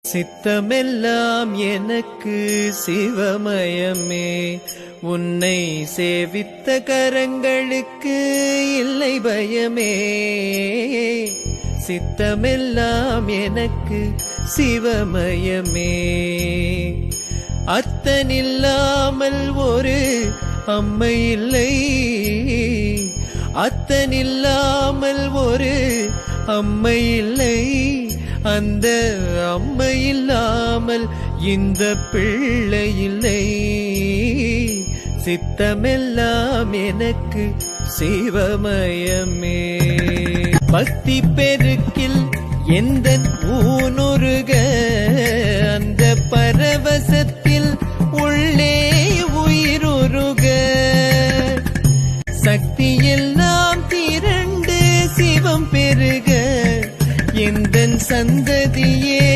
சித்தமெல்லாம் எனக்கு சிவமயமே, உன்னை சேவித்த கரங்களுக்கு இல்லை பயமே. சித்தமெல்லாம் எனக்கு சிவமயமே, அத்தனில்லாமல் ஒரு அம்மை இல்லை, அத்தனில்லாமல் ஒரு அம்மை இல்லை, அந்த அம்மை இல்லாமல் இந்த பிள்ளை இல்லை. சித்தமெல்லாம் எனக்கு சிவமயமே. பக்தி பெருக்கில் எந்த ஊனுருக, அந்த பரவசத்தில் உள்ளே உயிருருக, சக்தி எல்லாம் திரண்டு சிவம் பெருக, எந்தன் சந்ததியே